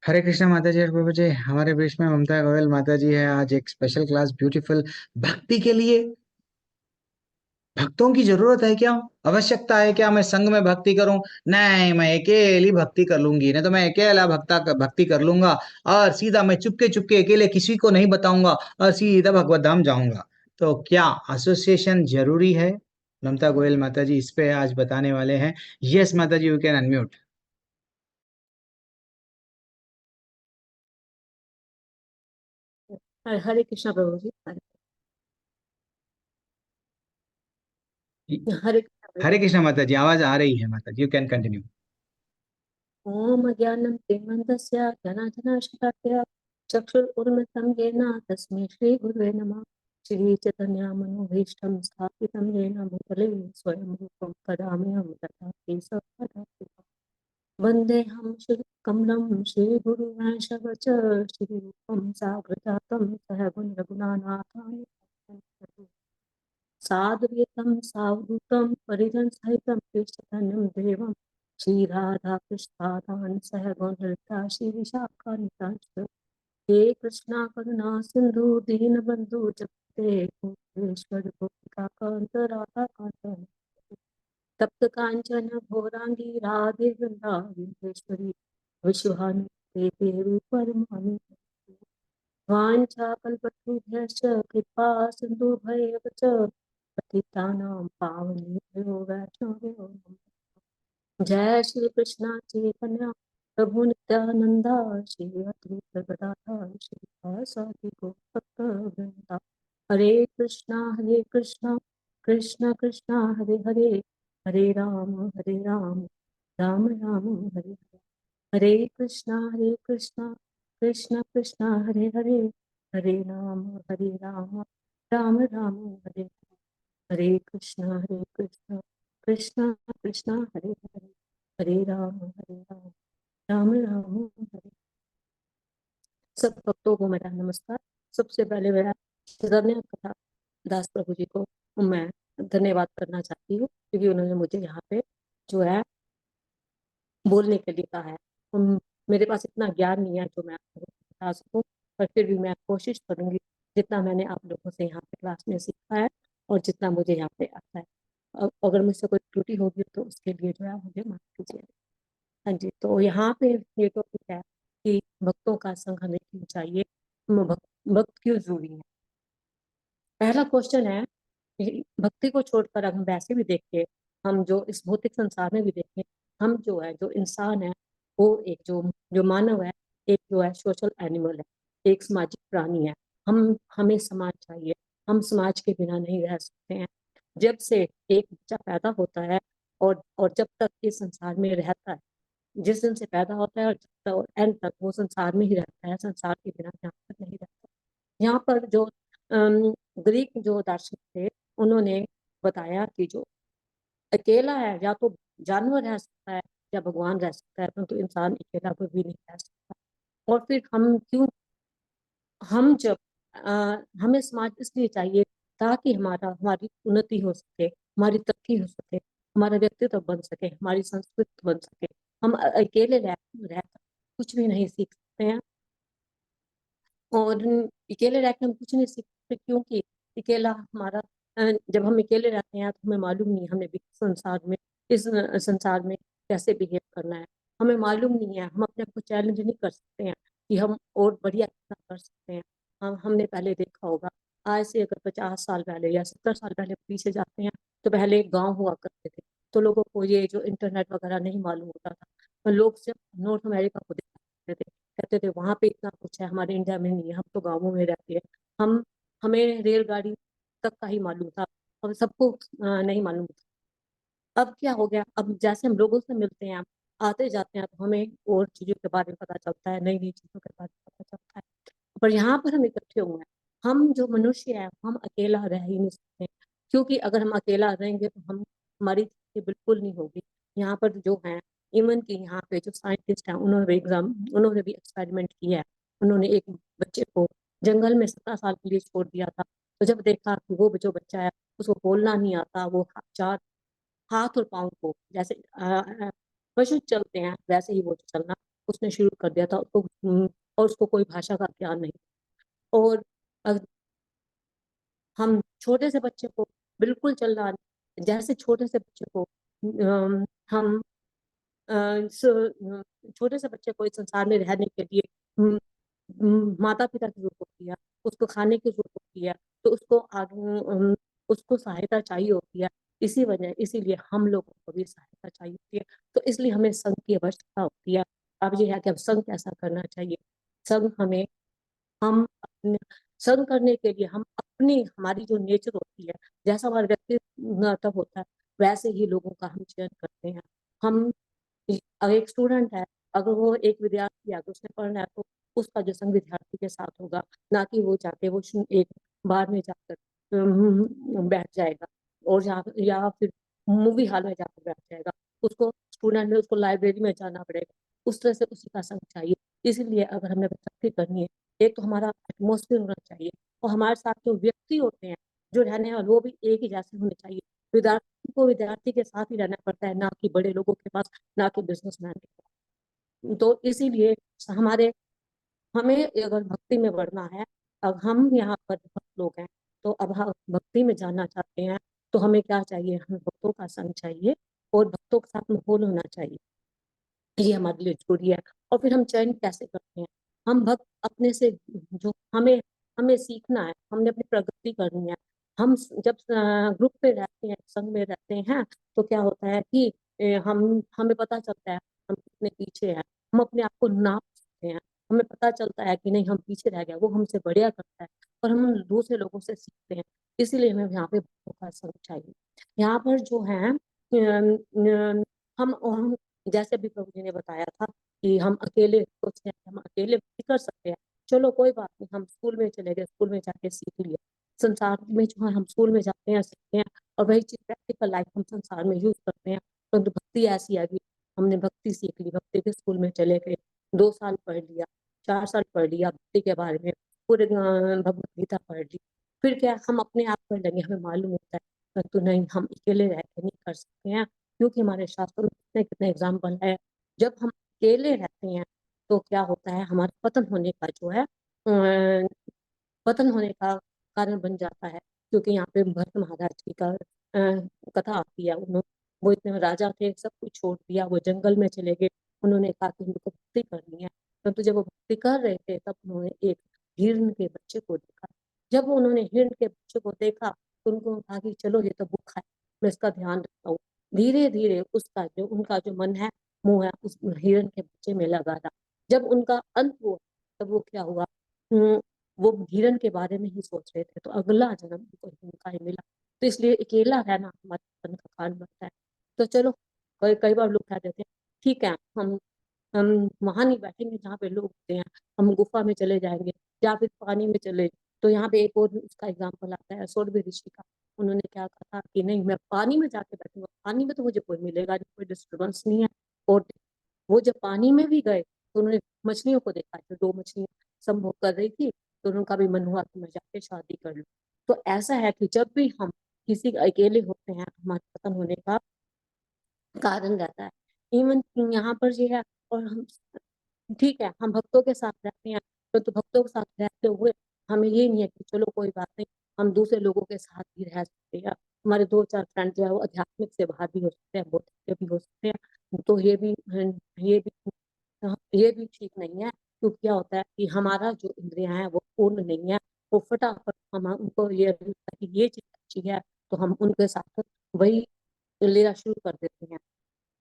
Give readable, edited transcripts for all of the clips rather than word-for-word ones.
हरे कृष्णा माता जी और प्रभु जी। हमारे बीच में ममता गोयल माता जी है। आज एक स्पेशल क्लास ब्यूटीफुल भक्ति के लिए। भक्तों की जरूरत है क्या? आवश्यकता है क्या मैं संघ में भक्ति करूं? नहीं, मैं अकेली भक्ति कर लूंगी, नहीं तो मैं अकेला भक्ति कर लूंगा। और सीधा मैं चुपके चुपके अकेले किसी को नहीं बताऊंगा और सीधा भगवत धाम जाऊंगा। तो क्या एसोसिएशन जरूरी है? ममता गोयल माता जी इस पे आज बताने वाले हैं। यस माता जी, यू कैन अनम्यूट। हरे कृष्णा प्रभु जी। हरे कृष्णा प्रभु। हरे कृष्णा माता जी, आवाज आ रही है माता जी, यू कैन कंटिन्यू। ओम ज्ञानं तिमन्तस्य ज्ञानाञ्जनशलाकया चक्षुरुन्मिलितं येन तस्मै श्रीगुरुवे नमः। श्रीचैतन्यमनोभीष्टं स्थापितं येन भूतले स्वयं रूपं कदाम्यहं तथापि सदा वन्देऽहं श्रीकमलं श्रीगुरुवंशवच श्रीरूपं साग्रजातं सहगुण रघुनाथान्वितं साद्वैतं सावधूतं परिजनसहितं कृष्णधन्यं देवं श्रीराधाकृष्णादान् सह गौरता श्रीविशाखान्वितांश्च हे कृष्णा करुणा सिन्धु दीनबन्धु जगते गोपेश्वर गोपिकान्त राधाकान्त तप्त कांचन घोरांगी राधे वृंदावनेश्वरी विश्वानुते परमानि वाञ्छाकल्पतरुभ्यश्च कृपा सिन्धुभ्येव च पतितानां पावनेभ्यो वैष्णवेभ्यो नमः। जय श्री कृष्ण चैतन्य प्रभु नित्यानंदा श्री अद्वैत गदाधर श्रीवासादि गौरभक्तवृंदा हरे कृष्णा कृष्ण कृष्ण हरे हरे हरे राम राम राम हरे हरे हरे कृष्णा कृष्ण कृष्ण हरे हरे हरे राम राम राम हरे हरे हरे कृष्ण कृष्ण कृष्ण हरे हरे हरे राम राम राम हरे। सब भक्तों को मेरा नमस्कार। सबसे पहले मेरा धन्य कथा दास प्रभु जी को मैं धन्यवाद करना चाहती हूँ, क्योंकि उन्होंने मुझे यहाँ पे जो है बोलने के लिए कहा है। मेरे पास इतना ज्ञान नहीं है जो मैं आपको बता सकूं, पर फिर भी मैं कोशिश करूंगी जितना मैंने आप लोगों से यहाँ पे क्लास में सीखा है और जितना मुझे यहाँ पे आता है। अगर मुझसे कोई त्रुटि होगी तो उसके लिए जो है मुझे माफ कीजिए। हाँ जी, तो यहाँ पे ये टॉपिक है कि भक्तों का संग हमें क्यों चाहिए, भक्त क्यों जरूरी है। पहला क्वेश्चन है कि भक्ति को छोड़कर अगर हम वैसे भी देखें, हम जो इस भौतिक संसार में भी देखें, हम जो है जो इंसान है वो एक जो जो मानव है, एक जो है सोशल एनिमल है, एक सामाजिक प्राणी है। हमें समाज चाहिए, हम समाज के बिना नहीं रह सकते हैं। जब से एक बच्चा पैदा होता है और जब तक इस संसार में रहता है, जिस दिन से पैदा होता है और जब तक एंड तक वो संसार में ही रहता है, संसार के बिना यहाँ पर नहीं रहता। यहाँ पर जो ग्रीक जो दार्शनिक थे, उन्होंने बताया कि जो अकेला है या तो जानवर रह सकता है या भगवान रह सकता है, परंतु इंसान अकेला कोई भी नहीं रह सकता। और फिर हम क्यों, हम जब हमें समाज इसलिए चाहिए ताकि हमारी उन्नति हो सके, हमारी तरक्की हो सके, हमारा व्यक्तित्व बन सके, हमारी संस्कृति बन सके। हम अकेले रह कुछ भी नहीं सीख सकते हैं। और अकेले रह के हम कुछ नहीं सीखते, क्योंकि अकेला हमारा जब हम अकेले रहते हैं तो हमें मालूम नहीं हमें भी संसार में, इस संसार में कैसे बिहेव करना है। हमें मालूम नहीं है, हम अपने आप को चैलेंज नहीं कर सकते हैं कि हम और बढ़िया कितना कर सकते हैं। हमने पहले देखा होगा, आज से अगर 50 साल पहले या 70 साल पहले पीछे जाते हैं, तो पहले गांव हुआ करते थे, तो लोगों को ये जो इंटरनेट वगैरह नहीं मालूम होता था। लोग सिर्फ नॉर्थ अमेरिका को देखते थे, कहते थे वहां पे इतना कुछ है, हमारे इंडिया में नहीं है, हम तो गाँवों में रहते हैं। हम हमें रेलगाड़ी तक का ही मालूम था, अब सबको नहीं मालूम था। अब क्या हो गया, अब जैसे हम लोगों से मिलते हैं, आते जाते हैं, तो हमें और चीजों के बारे में पता चलता है, नई नई चीजों के बारे में पता चलता है। पर यहाँ पर हम इकट्ठे हुए हैं, हम जो मनुष्य है हम अकेला रह ही नहीं सकते, क्योंकि अगर हम अकेला रहेंगे तो हम हमारी तरक्की बिल्कुल नहीं होगी। यहाँ पर जो है, इवन कि यहाँ पे जो साइंटिस्ट हैं, उन्होंने भी एक्सपेरिमेंट किया है। उन्होंने एक बच्चे को जंगल में 17 साल के लिए छोड़ दिया था। तो जब देखा कि वो जो बच्चा है उसको बोलना नहीं आता, वो चार हाथ और पाँव को जैसे पशु चलते हैं वैसे ही वो चलना उसने शुरू कर दिया था। और उसको कोई भाषा का ज्ञान नहीं। और अ, हम छोटे से बच्चे को बिल्कुल चलना, जैसे छोटे से बच्चे को हम छोटे से बच्चे को इस संसार में रहने के लिए माता पिता की जरूरत होती है, उसको खाने की जरूरत होती है, तो उसको आगे उसको सहायता चाहिए होती है। इसीलिए हम लोगों को भी सहायता चाहिए होती है। तो इसलिए हमें संघ की आवश्यकता होती है। अब ये है कि अब संघ कैसा करना चाहिए। संघ हमें हम अपने संघ करने के लिए हम अपनी हमारी जो नेचर होती है, जैसा हमारा व्यक्तित्व होता है, वैसे ही लोगों का हम चयन करते हैं। हम अगर एक स्टूडेंट है, अगर वो एक विद्यार्थी है, अगर उसने पढ़ना है, तो उसका जो संग विद्यार्थी के साथ होगा, ना कि वो जाके वो एक बार में जाकर बैठ जाएगा, और या फिर मूवी हॉल में जाकर बैठ जाएगा। उसको स्टूडेंट में उसको लाइब्रेरी में जाना पड़ेगा। उस तरह से उसी का संग चाहिए। इसीलिए अगर हमें तरक्की करनी है, एक तो हमारा एटमोसफियर होना चाहिए, और हमारे साथ जो व्यक्ति होते हैं जो रहने वाले, वो भी एक ही जैसे होने चाहिए। विद्यार्थी को विद्यार्थी के साथ ही रहना पड़ता है, ना कि बड़े लोगों के पास, ना कि बिजनेसमैन के पास। तो इसीलिए हमारे हमें अगर भक्ति में बढ़ना है, अब हम यहाँ पर बहुत लोग हैं, तो अब हम भक्ति में जाना चाहते हैं, तो हमें क्या चाहिए, हमें भक्तों का संग चाहिए, और भक्तों के साथ माहौल होना चाहिए। ये हमारे लिए जरूरी है। और फिर हम चयन कैसे करते हैं, हम भक्त अपने से, जो हमें हमें सीखना है, हमने अपनी प्रगति करनी है। हम जब ग्रुप पे रहते हैं, संग में रहते हैं, तो क्या होता है कि हम हमें पता चलता है हम कितने पीछे हैं। हम अपने आप को नाप सकते हैं, हमें पता चलता है कि नहीं हम पीछे रह गए, वो हमसे बढ़िया करता है, और हम दूसरे लोगों से सीखते हैं। इसीलिए हमें यहाँ पे भक्तों का संग चाहिए। यहाँ पर जो है हम जैसे अभी प्रभु जी ने बताया था कि हम अकेले सोचते हैं कि हम अकेले भी कर सकते हैं। चलो कोई बात नहीं, हम स्कूल में चले गए, स्कूल में जाके सीख लिया। संसार में जो है हम स्कूल में जाते हैं, सीखते हैं, और वही चीज प्रैक्टिकल लाइफ हम संसार में यूज करते हैं। परंतु भक्ति ऐसी है कि हमने भक्ति सीख ली, भक्ति के स्कूल में चले गए, 2 साल पढ़ लिया, 4 साल पढ़ लिया भक्ति के बारे में, पूरे भगवत गीता पढ़ ली, फिर क्या हम अपने आप कर लेंगे, हमें मालूम होता है। परंतु नहीं, हम अकेले रह के नहीं कर सकते हैं, क्योंकि हमारे शास्त्रों में कितने कितने एग्जाम्पल है। जब हम अकेले रहते हैं, तो क्या होता है, हमारे पतन होने का जो है पतन होने का कारण बन जाता है। क्योंकि यहाँ पे भरत महाराज जी का कथा आती है। वो इतने राजा थे, सब कुछ छोड़ दिया, वो जंगल में चले गए। उन्होंने कहा कि उनको भक्ति करनी है। परंतु जब वो भक्ति कर रहे थे, तब उन्होंने एक हिरण के बच्चे को देखा। जब उन्होंने हिरण के बच्चे को देखा, तो उनको कहा कि चलो ये तो भूखा है, मैं इसका ध्यान रखता हूँ। धीरे धीरे उनका जो मन है, मुंह है, उस हिरण के बच्चे में लगा रहा। जब उनका अंत हुआ, तब वो क्या हुआ, वो हिरन के बारे में ही सोच रहे थे, तो अगला जन्म उनको हिरन का ही मिला। तो इसलिए अकेला रहना हमारे जीवन का कारण बनता है। तो चलो, कई कई बार लोग कह देते हैं ठीक है, हम वहां नहीं बैठेंगे जहाँ पे लोग होते हैं, हम गुफा में चले जाएंगे, या फिर पानी में चले। तो यहाँ पे एक और भी उसका एग्जाम्पल आता है, सौरभ ऋषि का। उन्होंने क्या कहा कि नहीं, मैं पानी में जाके बैठूंगा, पानी में तो मुझे कोई मिलेगा नहीं, कोई डिस्टर्बेंस नहीं है। और वो जब पानी में भी गए, तो उन्होंने मछलियों को देखा, जो 2 मछलियां संभोग कर रही थी, तो उनका भी मन हुआ कि मैं जाके शादी कर लूं। तो ऐसा है कि जब भी हम किसी अकेले होते हैं, तो हमारे पतन होने का कारण रहता है। इवन यहाँ पर ये है। और हम ठीक है, हम भक्तों के साथ रहते हैं, तो भक्तों के साथ रहते हुए हमें ये नहीं है कि चलो कोई बात नहीं, हम दूसरे लोगों के साथ भी रह सकते हैं। हमारे 2-4 फ्रेंड जो है वो आध्यात्मिक से बाहर भी हो सकते हैं, बौद्धिक से भी हो सकते हैं। तो ये भी ये भी ठीक नहीं है। क्योंकि क्या होता है कि हमारा जो इंद्रियां है वो पूर्ण नहीं है। वो फटाफट हम उनको ये लगता है कि ये चीज अच्छी है, तो हम उनके साथ वही लेना शुरू कर देते हैं।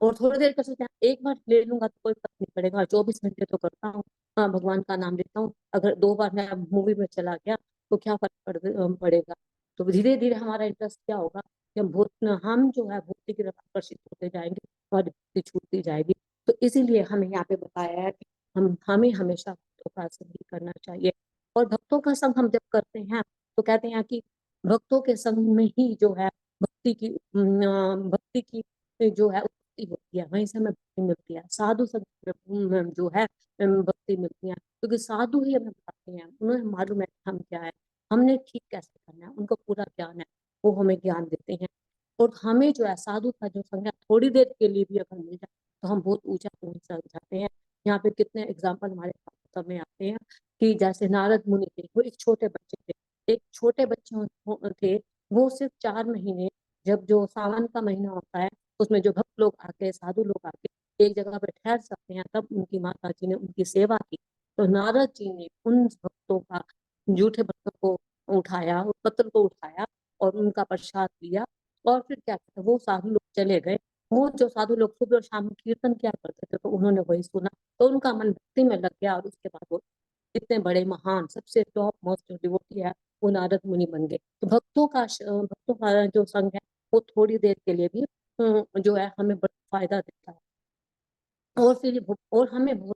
और थोड़ी देर कर सकते हैं, एक बार ले लूंगा तो कोई फर्क नहीं पड़ेगा, 24 घंटे तो करता हूँ, हाँ भगवान का नाम लेता हूँ। अगर 2 बार मैं मूवी में चला गया, तो क्या फर्क पड़ेगा। तो धीरे धीरे हमारा इंटरेस्ट क्या होगा कि हम जो है भक्ति की तरफ आकर्षित होते जाएंगे, और भक्ति छूटती जाएगी। तो इसीलिए हमें यहाँ पे बताया है कि हमें हमेशा भक्तों का संग ही करना चाहिए। और भक्तों का संग हम जब करते हैं, तो कहते हैं कि भक्तों के संग में ही जो है भक्ति की जो है भक्ति होती है, वहीं से हमें भक्ति मिलती है। साधु संग में जो है भक्ति मिलती है, क्योंकि साधु ही हमें बताते हैं, उन्हें मालूम है कि हम क्या है, हमने ठीक कैसे करना है, उनको पूरा ज्ञान है, वो हमें ज्ञान देते हैं। और हमें जो है साधु का जो संग है थोड़ी देर के लिए भी अगर मिल जाए तो हम बहुत ऊंचा पहुंच जाते हैं। यहाँ पे कितने एग्जाम्पल हमारे में आते हैं कि जैसे नारद मुनि थे, वो एक छोटे बच्चे थे, एक छोटे बच्चे थे, वो सिर्फ 4 महीने, जब जो सावन का महीना होता है उसमें जो भक्त लोग आके, साधु लोग आके एक जगह पर ठहर सकते हैं, तब उनकी माता जी ने उनकी सेवा की। तो नारद जी ने उन भक्तों का, जूठे भक्तों को उठाया, उस पत्र को उठाया और उनका प्रसाद लिया। और फिर क्या कहते हैं, वो साधु लोग चले गए। वो जो साधु लोग सुबह और शाम कीर्तन किया करते थे, तो उन्होंने वही सुना, तो उनका मन भक्ति में लग गया, और उसके बाद वो इतने बड़े महान, सबसे टॉप मोस्ट जो डिवोटी है, वो नारद मुनि बन गए। तो भक्तों का जो संग है वो थोड़ी देर के लिए भी जो है हमें बड़ा फायदा देता है। और फिर और हमें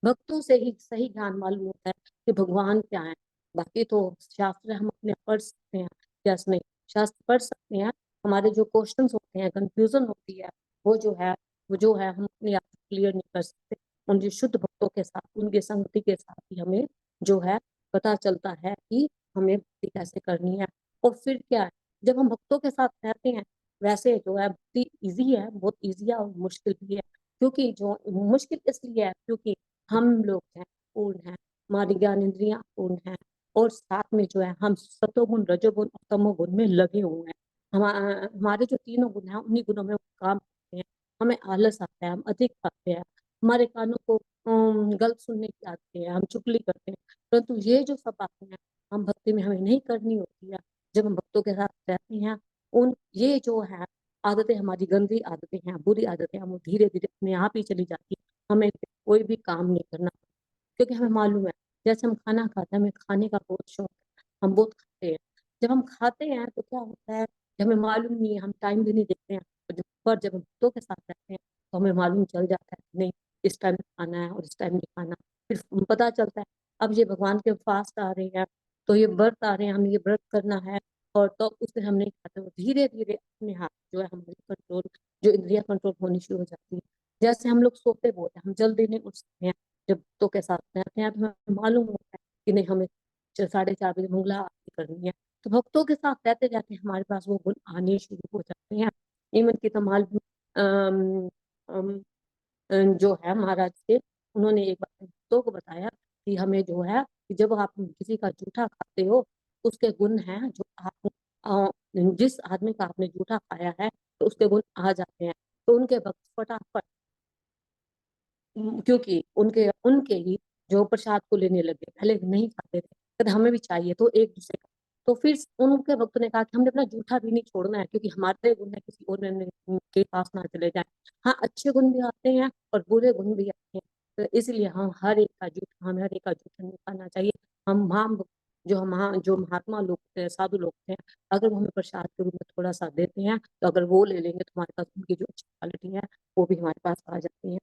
भक्तों से ही सही ज्ञान मालूम होता है कि भगवान क्या है। बाकी तो शास्त्र हम अपने पढ़ सकते हैं, यस नहीं, शास्त्र पढ़ सकते हैं, हमारे जो क्वेश्चंस होते हैं, कंफ्यूजन होती है, वो जो है हम अपने आप क्लियर नहीं कर सकते। उन जो शुद्ध भक्तों के साथ, उनके संगति के साथ ही हमें जो है पता चलता है कि हमें भक्ति कैसे करनी है। और फिर क्या है, जब हम भक्तों के साथ रहते हैं, वैसे जो है भक्ति इजी है, बहुत इजी है, और मुश्किल भी है। क्योंकि जो मुश्किल इसलिए है क्योंकि हम लोग हैं पूर्ण हैं, हमारी ज्ञान इंद्रियां पूर्ण हैं, और साथ में जो है हम सतोगुण, रजोगुण और तमोगुण में लगे हुए हैं। हमारे जो तीनों गुण हैं, उन्हीं गुणों में वो काम करते हैं। हमें आलस आता है, हम अधिक खाते हैं, हमारे कानों को गलत सुनने की आदत है, हम चुगली करते हैं। परंतु ये जो सब बातें हैं, हम भक्ति में हमें नहीं करनी होती है। जब हम भक्तों के साथ रहते हैं, उन ये जो है आदतें, हमारी गंदी आदतें हैं, बुरी आदतें हैं, वो धीरे धीरे अपने आप ही चली जाती है। हमें कोई भी काम नहीं करना, क्योंकि हमें मालूम है, जैसे हम खाना खाते हैं, हमें खाने का बहुत शौक है, हम बहुत खाते हैं। जब हम खाते हैं तो क्या होता है, जब हमें मालूम नहीं है, हम टाइम भी नहीं देखते हैं, पर जब हम भक्तों के साथ रहते हैं तो हमें मालूम चल जाता है कि नहीं, इस टाइम खाना है और इस टाइम नहीं खाना। फिर पता चलता है अब ये भगवान के फास्ट आ रहे हैं, तो ये व्रत आ रहे हैं, हमें ये व्रत करना है, और तो उस दिन हम नहीं खाते। और धीरे धीरे अपने हाथ जो है हमारी कंट्रोल, जो इंद्रिया कंट्रोल होनी शुरू हो जाती है। जैसे हम लोग सोते बहुत है, हम जल्दी नहीं उठ सकते हैं, जब भक्तों के साथ रहते हैं तो हमें मालूम होता है कि नहीं, हमें 4:30 बजे मंगला आरती करनी है। तो भक्तों के साथ रहते रहते हमारे पास वो गुण आने शुरू हो जाते हैं। इवन की कमाल अम, अम, जो है महाराज थे, उन्होंने एक बार भक्तों को बताया कि हमें जो है कि जब आप किसी का जूठा खाते हो, उसके गुण हैं जो आप जिस आदमी का आपने जूठा खाया है, तो उसके गुण आ जाते हैं। तो उनके भक्त फटाफट, क्योंकि उनके उनके ही जो प्रसाद को लेने लगे, पहले नहीं खाते थे, कहते हमें भी चाहिए, तो एक दूसरे का। तो फिर उनके भक्त ने कहा कि हमने अपना जूठा भी नहीं छोड़ना है, क्योंकि हमारे गुण है किसी और के पास ना चले जाए। हाँ, अच्छे गुण भी आते हैं और बुरे गुण भी आते हैं, तो इसलिए हमें हर एक का जूठा नहीं खाना चाहिए। हम जो महात्मा लोग थे, साधु लोग थे, अगर वो हमें प्रसाद के रूप में थोड़ा सा देते हैं, तो अगर वो ले लेंगे तो हमारे पास उनकी जो अच्छी क्वालिटी है वो भी हमारे पास आ जाती है।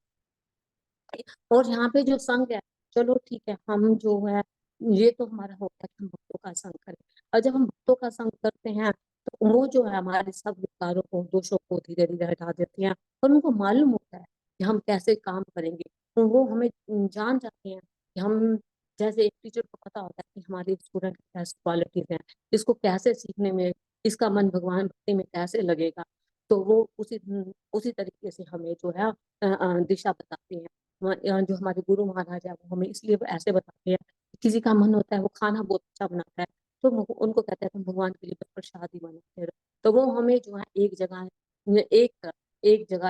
और यहाँ पे जो संघ है, चलो ठीक है, हम जो है, ये तो हमारा होता है कि हम भक्तों का संग करें। और जब हम भक्तों का संग करते हैं, तो वो जो है हमारे सब विकारों को, दोषों को धीरे धीरे हटा देते हैं। और उनको मालूम होता है कि हम कैसे काम करेंगे, तो वो हमें जान जाते हैं कि हम, जैसे एक टीचर को पता होता है कि हमारे स्टूडेंट की कैसी क्वालिटीज हैं, इसको कैसे सीखने में, इसका मन भगवान भक्ति में कैसे लगेगा, तो वो उसी उसी तरीके से हमें जो है दिशा बताते हैं। जो हमारे गुरु महाराज है, वो हमें इसलिए ऐसे बताते हैं कि किसी का मन होता है वो खाना बहुत अच्छा बनाता है, तो उनको कहते हैं तुम भगवान के लिए बस प्रसाद ही बनाते रहो। तो वो हमें जो है एक जगह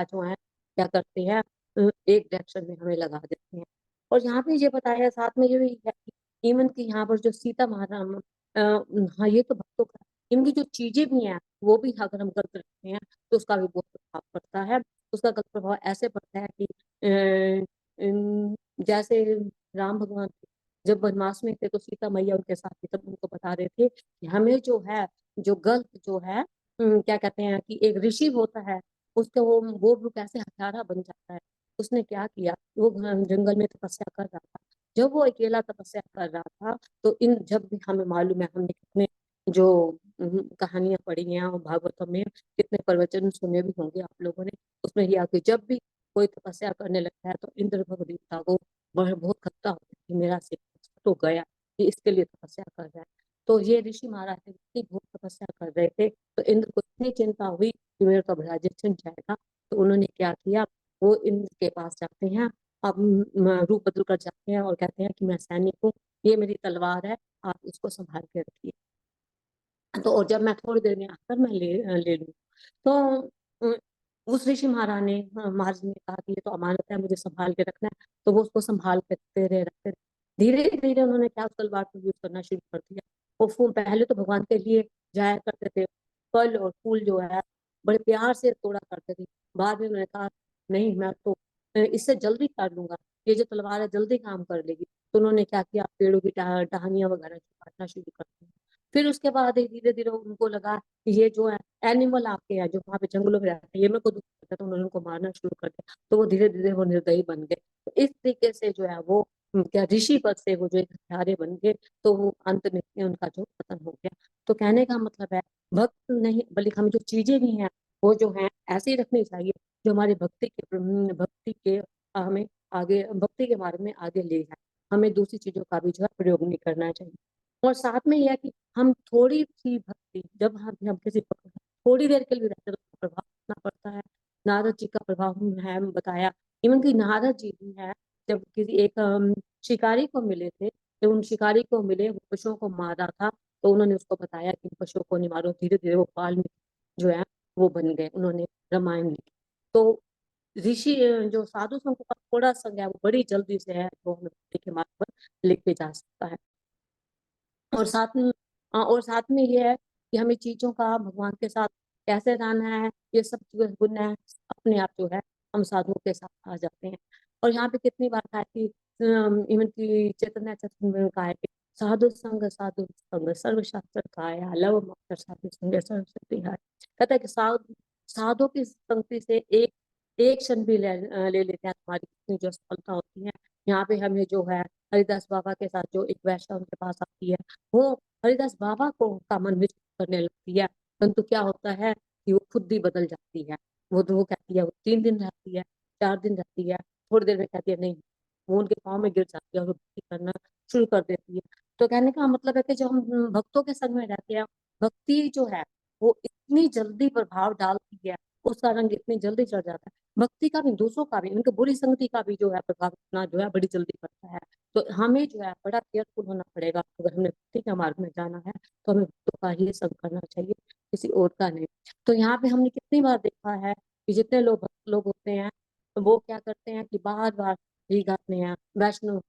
जो है क्या करते हैं, एक डायरेक्शन में हमें लगा देते हैं। और यहाँ पे ये बताया है, साथ में ये भी है कि इवन की यहाँ पर जो सीता महाराम, हाँ, ये तो भक्तों का, इनकी जो चीजें भी हैं वो भी अगर हम गलत रखते हैं तो उसका भी बहुत प्रभाव पड़ता है। उसका गलत प्रभाव ऐसे पड़ता है कि जैसे राम भगवान थे, जब वनवास में थे, तो सीता मैया उनके साथ थी, तब उनको बता रहे थे कि हमें जो है, जो गलत जो है, क्या कहते हैं कि एक ऋषि होता है, उसका वो कैसे हत्यारा बन जाता है। उसने क्या किया, वो जंगल में तपस्या कर रहा था। जब वो अकेला तपस्या कर रहा था, तो इन जब भी हमें मालूम है, हमने कितने जो कहानियां पढ़ी हैं और भागवतम में कितने प्रवचन सुने भी होंगे आप लोगों ने, उसमें यह कि जब भी कोई तपस्या करने लगता है, तो इंद्र भग देवता को वह बहुत खतरा होता है कि मेरा से तो गया, कि इसके लिए तपस्या कर रहा है। तो ये ऋषि महाराज थे, इतनी बहुत तपस्या कर रहे थे, तो इंद्र को इतनी चिंता हुई कि मेरा तो राज्य छिन जाएगा। तो उन्होंने क्या किया, वो इंद्र के पास जाते हैं, अब रूप बदल कर जाते हैं और कहते हैं कि मैं सैनिक हूँ, ये मेरी तलवार है, आप इसको संभाल के रखिए। तो और जब मैं थोड़ी देर में आकर मैं ले लूँ। तो अ, उस ऋषि महाराज ने कहा कि ये तो अमानत है, मुझे संभाल के रखना है। तो वो उसको संभाल के रखते रहे। धीरे धीरे उन्होंने क्या, उस तलवार को यूज करना शुरू कर दिया। वो फूल पहले तो भगवान के लिए जाया करते थे, फल और फूल जो है बड़े प्यार से तोड़ा करते थे। बाद में उन्होंने कहा नहीं, मैं तो इससे जल्दी कर लूंगा, ये जो तलवार है जल्दी काम कर लेगी। तो उन्होंने क्या किया, पेड़ों की टहनियां वगैरह काटना शुरू कर दिया। फिर उसके बाद धीरे धीरे उनको लगा कि ये जो है एनिमल आपके हैं जो वहां पे जंगलों में रहते हैं, ये मेरे को दुख करता है, तो उन्होंने उनको मारना शुरू कर दिया। तो वो धीरे धीरे वो निर्दयी बन गए। तो इस तरीके से जो है वो क्या ऋषि पद से वो जो एक हत्यारे बन गए, तो वो अंत में उनका जो पतन हो गया। तो कहने का मतलब है, भक्त नहीं बल्कि हमें जो चीजें भी हैं वो जो है ऐसे ही रखनी चाहिए जो हमारी भक्ति के हमें आगे भक्ति के मार्ग में आगे ले जाए। हमें दूसरी चीजों का भी जो है प्रयोग नहीं करना चाहिए। और साथ में यह है कि हम थोड़ी सी भक्ति, जब हम किसी थोड़ी देर के लिए रहते हैं तो प्रभाव इतना पड़ता है। नारद जी का प्रभाव है बताया। इवन की नारद जी भी है, जब किसी एक शिकारी को मिले थे, जब उन शिकारी को मिले, वो पशुओं को मारा था, तो उन्होंने उसको बताया कि पशुओं को नहीं मारो। धीरे धीरे वो जो है वो बन गए, उन्होंने रामायण लिखी। तो ऋषि जो साधु संतों का थोड़ा संग है वो बड़ी जल्दी से है, वो हमें भक्ति के मार्ग पर लेके जा सकता है। और साथ में ये है कि हमें चीजों का भगवान के साथ कैसे रहना है, ये सब जो गुण है अपने आप जो है हम साधुओं के साथ आ जाते हैं। और यहाँ पे कितनी बार कहा है कि इवन की चैतन्य चैतन्य में कहा है कि साधु संग सर्व शास्त्र काया लव मात्र साधु संग सर्व सिद्धि हाय। कहता है कि साधु की संगति से एक एक क्षण भी ले लेते हैं, तुम्हारी कितनी जो सफलता होती है। यहाँ पे हमें जो है हरिदास बाबा के साथ जो एक वैष्णव उनके पास आती है, वो हरिदास बाबा को का मन विचलित करने लगती है। परंतु क्या होता है कि वो खुद ही बदल जाती है। वो कहती है, वो 3 दिन रहती है, 4 दिन रहती है, थोड़ी देर में कहती है नहीं, वो उनके पाँव में गिर जाती है और वो भक्ति करना शुरू कर देती है। तो कहने का मतलब है कि जो हम भक्तों के संग में रहते हैं, भक्ति जो है वो इतनी जल्दी प्रभाव डालती है, उसका रंग इतनी जल्दी चढ़ जाता है। भक्ति का भी, दूसरों का भी, उनके बुरी संगति का भी जो है प्रभाव इतना जो है बड़ी जल्दी पड़ता है। तो हमें जो है बड़ा केयरफुल होना पड़ेगा। अगर हमने भक्ति के मार्ग में जाना है तो हमें भक्तों का ही संग करना चाहिए, किसी और का नहीं। तो यहाँ पे हमने कितनी बार देखा है कि जितने लोग भक्त लोग होते हैं, तो वो क्या करते हैं कि बार बार यही गाते हैं, वैष्णव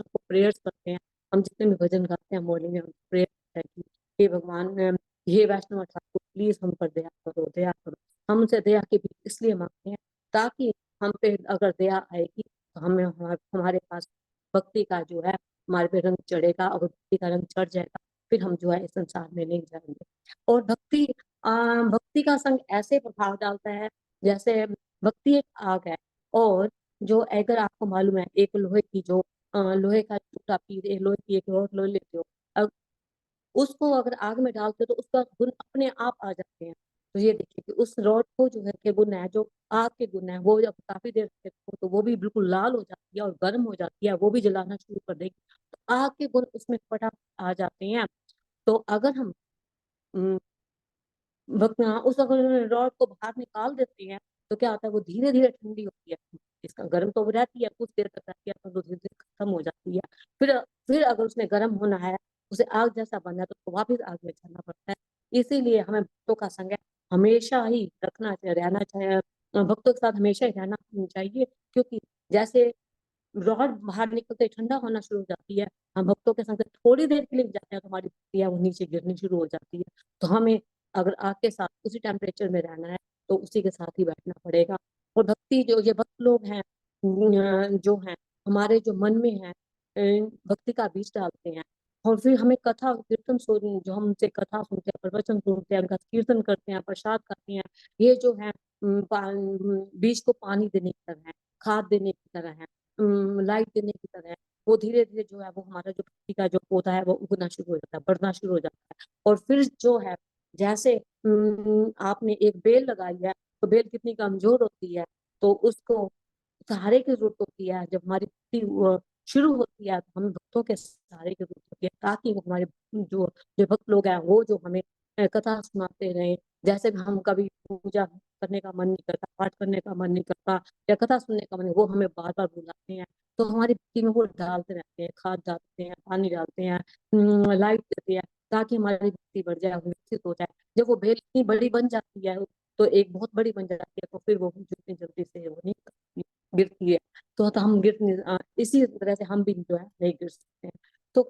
को प्रेयर्स करते हैं। हम जितने भी भजन गाते हैं मॉर्निंग में, हम प्रेयर करते हैं कि हे भगवान, हे वैष्णव ठाकुर, प्लीज हम पर दया करो, दया करो। हम उनसे दया की भी इसलिए मांगते हैं ताकि हम पे अगर दया आएगी तो हमें हमारे पास भक्ति का जो है हमारे पे रंग चढ़ेगा, और भक्ति का रंग चढ़ जाएगा, फिर हम जो है इस संसार में नहीं जाएंगे। और भक्ति का संग ऐसे प्रभाव डालता है, जैसे भक्ति एक आग है। और जो अगर आपको मालूम है, एक लोहे की जो लोहे का टूटा पीस, लोहे की एक रोड लो लेते हो, उसको अगर आग में डालते हो तो उसका गुण अपने आप आ जाते हैं। तो ये देखिए कि उस रॉड को जो है के गुण है, जो आग के गुण है, वो जब काफी देर तक रखो तो वो भी बिल्कुल लाल हो जाती है और गर्म हो जाती है, वो भी जलाना शुरू कर देगी। तो आग के गुण उसमें फटाफट आ जाते हैं। तो अगर हम उस अगर रॉड को बाहर निकाल देते हैं तो क्या होता है, वो धीरे धीरे ठंडी होती है। इसका गर्म तो वो रहती है, कुछ देर तक रहती है, पर वो धीरे धीरे खत्म हो जाती है। फिर अगर उसने गर्म होना है, उसे आग जैसा बनना है, तो उसको वापिस आग में चलना पड़ता है। इसीलिए हमें भक्तों का संग हमेशा ही रहना चाहिए, भक्तों के साथ हमेशा ही रहना चाहिए। क्योंकि जैसे रॉड बाहर निकलते ही ठंडा होना शुरू हो जाती है, हम भक्तों के संग थोड़ी देर के लिए भी जाते हैं तो हमारी क्रिया वो नीचे गिरनी शुरू हो जाती है। तो हमें अगर आग के साथ उसी टेम्परेचर में रहना है तो उसी के साथ ही बैठना पड़ेगा। और भक्ति जो ये भक्त लोग हैं, जो हैं हमारे जो मन में है, भक्ति का बीज डालते हैं। और फिर हमें कथा कीर्तन सुन, जो हम उनसे कथा सुनते हैं, प्रवचन सुनते हैं, उनका कीर्तन करते हैं, प्रसाद खाते हैं, ये जो है बीज को पानी देने की तरह है, खाद देने की तरह है, लाइट देने की तरह है। वो धीरे धीरे जो है वो हमारा जो भक्ति का जो पौधा है वो उगना शुरू हो जाता है, बढ़ना शुरू हो जाता है। और फिर जो है जैसे आपने एक बेल लगाई है, तो बेल कितनी कमजोर होती है, तो उसको सहारे की जरूरत होती है। जब हमारी भक्ति शुरू होती है तो हमें भक्तों के सहारे की जरूरत होती है, ताकि वो हमारे जो जो भक्त लोग हैं वो जो हमें कथा सुनाते रहे, जैसे हम कभी पूजा करने का मन नहीं करता, पाठ करने का मन नहीं करता, या कथा सुनने का मन, वो हमें बार बार बुलाते हैं, तो हमारी भक्ति में वो डालते रहते हैं, खाद डालते हैं, पानी डालते हैं, लाइट देते हैं, ताकि हमारी भक्ति बढ़ जाए, विकसित हो जाए। जब वो बेल इतनी बड़ी बन जाती है, तो एक बहुत बड़ी बन जाती है, तो फिर वो जितनी जल्दी से वो नहीं गिरती है। तो हम इसी तरह से हम भी जो है नहीं गिर सकते हैं। तो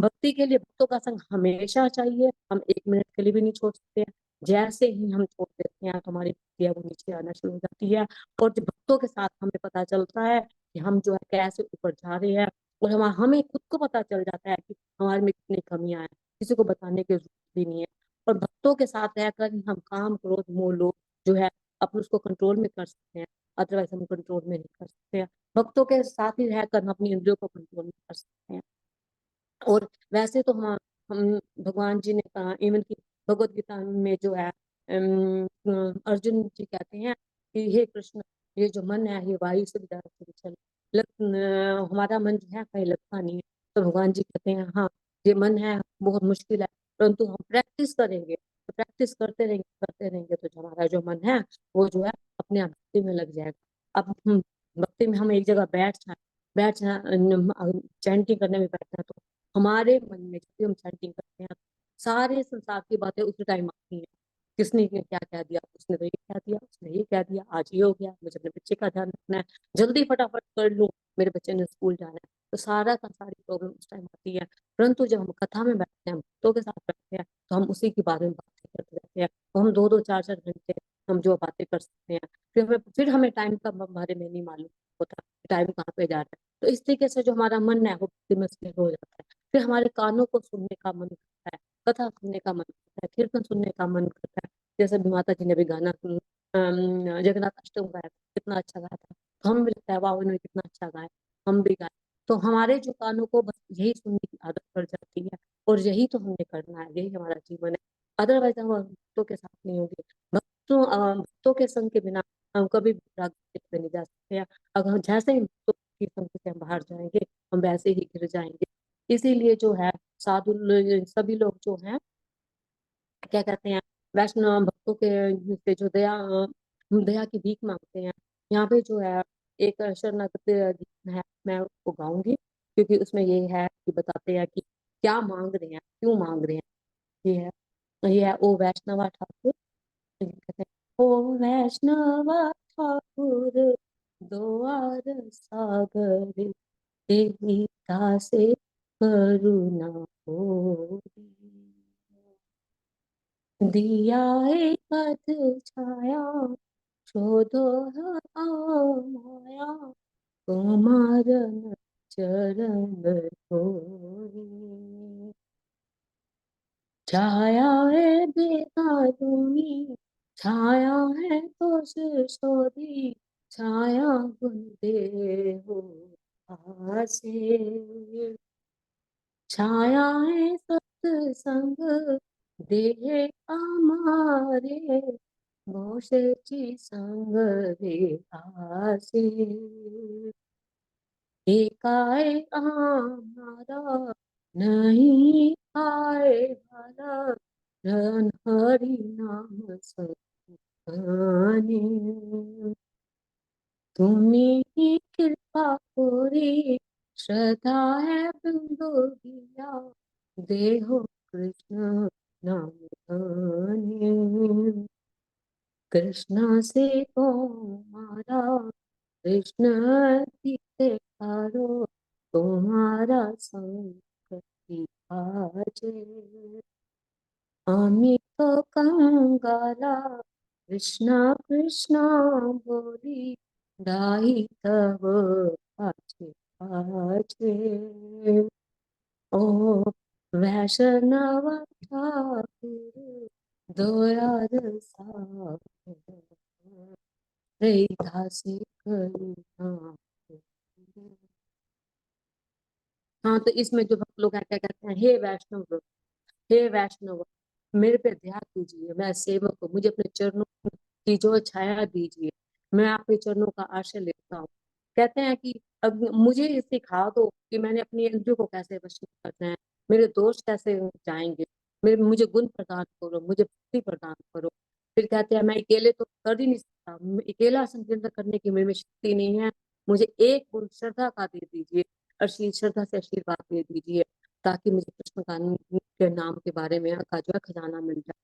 भक्ति के लिए भक्तों का संग हमेशा चाहिए, हम 1 मिनट के लिए भी नहीं छोड़ सकते हैं। जैसे ही हम छोड़ देते हैं तो हमारी भक्ति है वो नीचे आना शुरू हो जाती है। और जब भक्तों के साथ हमें पता चलता है कि हम जो है कैसे ऊपर जा रहे हैं, और हमें खुद को पता चल जाता है कि हमारे में कितनी कमियां हैं, किसी को बताने की जरूरत भी नहीं है। और भक्तों के साथ रहकर ही हम काम, क्रोध, मोह, लोभ जो है अपने उसको कंट्रोल में कर सकते हैं। अदरवाइज हम कंट्रोल में नहीं कर सकते हैं। भक्तों के साथ ही रहकर हम अपनी इंद्रियों को कंट्रोल में कर सकते हैं। और वैसे तो हम भगवान जी ने कहा, इवन की भगवत गीता में जो है अर्जुन जी कहते हैं कि हे कृष्ण, ये जो मन है ये वायु से भी ज्यादा चंचल, हमारा मन जो है कहीं लगता नहीं है। तो भगवान जी कहते हैं हाँ, ये मन है बहुत मुश्किल है, परंतु हम प्रैक्टिस करेंगे, तो प्रैक्टिस करते रहेंगे तो हमारा जो मन है वो जो है अपने आप भक्ति में लग जाएगा। अब हम भक्ति में हम एक जगह बैठ जाए चैंटिंग करने में बैठना, तो हमारे मन में जब भी हम चैंटिंग करते हैं, सारे संसार की बातें उसी टाइम आती हैं। किसने क्या कह दिया, उसने तो ये कह दिया, उसने ये कह दिया, आज ये हो गया, मुझे अपने बच्चे का ध्यान रखना है, जल्दी फटाफट कर लूं, मेरे बच्चे ने स्कूल जाना है। तो सारा का सारी प्रॉब्लम उस टाइम आती है। परंतु जब हम कथा में बैठते हैं, भक्तों के साथ बैठते हैं, तो हम उसी के बारे में बातें करते रहते हैं। तो हम 2-2 4-4 घंटे हम जो बातें कर सकते हैं, फिर हमें टाइम का बारे में नहीं मालूम होता, टाइम कहाँ पे जा रहा है। तो इस तरीके से जो हमारा मन है वो भक्ति में स्थिर हो जाता है। फिर हमारे कानों को सुनने का मन करता है, कथा सुनने का मन करता है, कीर्तन सुनने का मन करता है। जैसे अभी माता जी ने भी गाना जगन्नाथ अष्टक गाया था, कितना अच्छा गाया था, तो हम भी लगता है वाह उन्होंने कितना अच्छा गाया, हम भी गाए। तो हमारे जो कानों को बस यही सुनने की आदत पड़ जाती है, और यही तो हमें करना है, यही हमारा जीवन है। अदरवाइज हम भक्तों के साथ नहीं होंगे। भक्तों के संग के बिना हम कभी भी प्राप्ति पे नहीं जा सकते हैं। अगर जैसे ही भक्तों की संग से हम बाहर जाएंगे, हम वैसे ही गिर जाएंगे। इसीलिए जो है सभी लोग जो है क्या कहते हैं, वैष्णव भक्तों के से जो दया की भीख मांगते हैं। यहाँ पे जो है एक शरणागत गीत है, मैं उसको गाऊंगी, क्योंकि उसमें ये है कि बताते हैं कि क्या मांग रहे हैं, क्यों मांग रहे हैं। ये है ओ वैष्णवा ठाकुर, तो ये कहते हैं ओ वैष्णवा ठाकुर, द्वार सागर, तेरी दासे करुणा हो, दिया है पद छाया, शोधो माया, कुमारन चरण धोरी, छाया है बेगारूनी, छाया है तो सोदी, छाया गुन दे हो आसे, छाया है सत्संग देह हमारे, मोशेची संग रे आसे, एकाए हमारा नहीं आए भला, रन हरि नाम संताने, तुम्ही ही कृपा पूरी, श्रद्धा है बिंदु दिया, देहो कृष्ण नाम गाने, कृष्ण से को मारा, कृष्ण दिखे हारो, तुम्हारा संकटी आजे, अमित कंगाला, कृष्णा कृष्णा बोली, दाई तब पाछे पाछे, ओ वैष्णव ठाकुर, दया रसा रे दासी करुणा। हाँ, तो इसमें जो भक्त लोग हैं क्या कहते हैं, हे वैष्णव, हे वैष्णव, मेरे पे दया कीजिए, मैं सेवक हूँ, मुझे अपने चरणों की जो छाया दीजिए, मैं आपके चरणों का आश्रय लेता हूँ। कहते हैं कि अब मुझे ये सिखा दो कि मैंने अपनी इंद्रियों को कैसे वश में करना है, मेरे दोष कैसे जाएंगे, मुझे गुण प्रदान करो, मुझे भक्ति प्रदान करो। फिर कहते हैं मैं अकेले तो कर ही नहीं सकता, अकेला संकीर्तन करने की मेरे में शक्ति नहीं है, मुझे एक बूंद श्रद्धा का दे दीजिए, श्रद्धा से आशीर्वाद दे दीजिए, ताकि मुझे कृष्ण का के नाम के बारे में का जो है खजाना मिल जाए।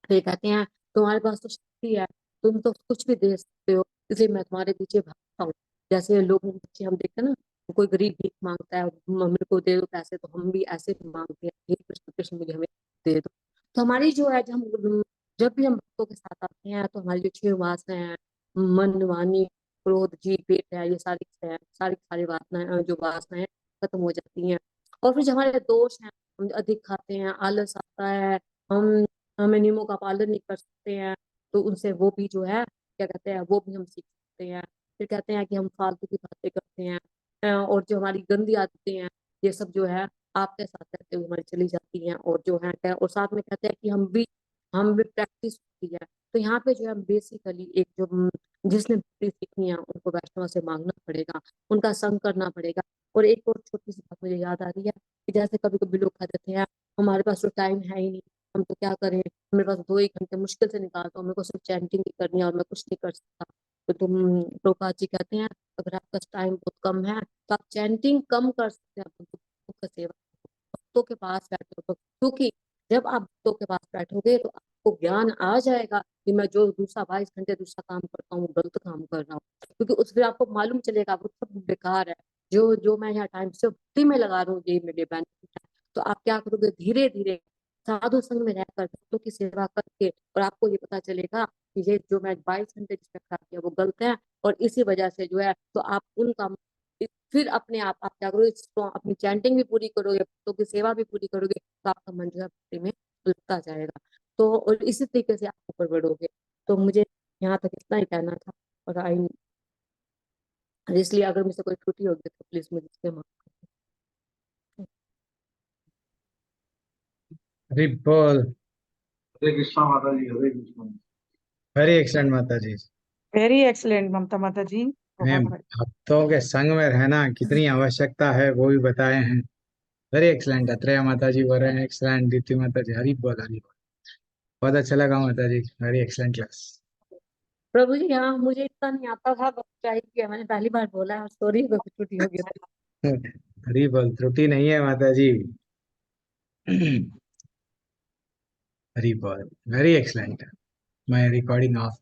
फिर कहते हैं तुम्हारे पास तो शक्ति है, तुम तो कुछ भी दे सकते हो, इसलिए मैं तुम्हारे पीछे भागता हूँ। जैसे लोगों के पीछे हम देखते हैं ना, कोई गरीब भीख मांगता है, मेरे को दे दो पैसे, तो हम भी ऐसे मांगते हैं, हे कृष्ण कृष्ण मुझे हमें दे दो। तो हमारी जो है, जब भी हम भक्तों के साथ आते हैं, तो हमारी जो 6 वासनाएं हैं, मन, वाणी, क्रोध, जी, पेट है, ये सारी सारी सारी वासनाएं, जो वासनाएं खत्म हो जाती हैं। और फिर जो हमारे दोष हैं, हम अधिक खाते हैं, आलस आता है, हम हमें नियमों का पालन नहीं कर सकते हैं, तो उनसे वो भी जो है क्या कहते हैं, वो भी हम सीख सकते हैं। फिर कहते हैं कि हम फालतू की बातें करते हैं, और जो हमारी गंदी आदतें हैं, ये सब जो है आपके साथ रहते हुए हमारी चली जाती हैं, और जो है और साथ में कहते हैं कि हम भी प्रैक्टिस होती है। तो यहाँ पे जो है बेसिकली एक जो जिसने भक्ति सीखनी है, उनको वैष्णव से मांगना पड़ेगा, उनका संग करना पड़ेगा। और एक और छोटी सी बात मुझे याद आ रही है कि जैसे कभी कभी लोग कह देते हैं हमारे पास तो टाइम है ही नहीं, हम तो क्या करें, मेरे पास 2 ही घंटे मुश्किल से निकालता हूँ, मेरे को सिर्फ चैंटिंग ही करनी है और मैं कुछ नहीं कर सकता। तो प्रभुपाद जी कहते हैं अगर आपका टाइम बहुत कम है, तो आप चैंटिंग कम कर सकते हैं, आप भक्तों का सेवा, भक्तों के पास बैठे हो, क्योंकि जब आप भक्तों के पास बैठोगे तो आपको ज्ञान आ जाएगा कि मैं जो दूसरा 22 घंटे दूसरा काम करता हूँ, वो गलत काम कर रहा हूँ। क्योंकि उस फिर आपको मालूम चलेगा वो सब बेकार है, जो मैं यहाँ टाइम से भक्ति में लगा रहा हूँ, ये मेरे बेनिफिट है। तो आप क्या करोगे, धीरे धीरे साधु संग में रहकर भक्तों की सेवा करके, और आपको ये पता चलेगा कि ये जो मैं 22 घंटे जिसमें खराब किया वो गलत है, और इसी वजह से जो है तो आप उन काम, फिर अपने आप क्या करोगे, अपनी चैंटिंग भी पूरी करोगे, भक्तों की सेवा भी पूरी करोगे, तो आपका मन जो है भक्ति में लगता जाएगा। तो और इसी तरीके से आप ऊपर बढ़ोगे। तो मुझे यहाँ तक इतना ही कहना था, और आई इसलिए अगर मुझसे कोई त्रुटि होगी तो प्लीज मुझे इसमें माफ कर हरि बोल। हरे कृष्णा माता जी, हरे कृष्णा। वेरी एक्सलेंट माता जी। वेरी एक्सलेंट ममता माता जी, मैं बहुत बढ़िया। भक्तों के संग में रहना कितनी आवश्यकता है वो भी बताए हैं। Very excellent. अत्रेय माता जी बोल रहे हैं एक्सलेंट, दीप्ति माता जी हरी बोल हरी बोल। बहुत अच्छा लगा माता जी, वेरी एक्सलेंट क्लास। प्रभु जी। हाँ, मुझे इतना नहीं आता था, बस क्या ही किया, मैंने पहली बार बोला है, सॉरी अगर कुछ त्रुटि होगी तो। हरी बोल, त्रुटि नहीं है माता जी। हरी बोल, वेरी एक्सलेंट। मैं रिकॉर्डिंग ऑफ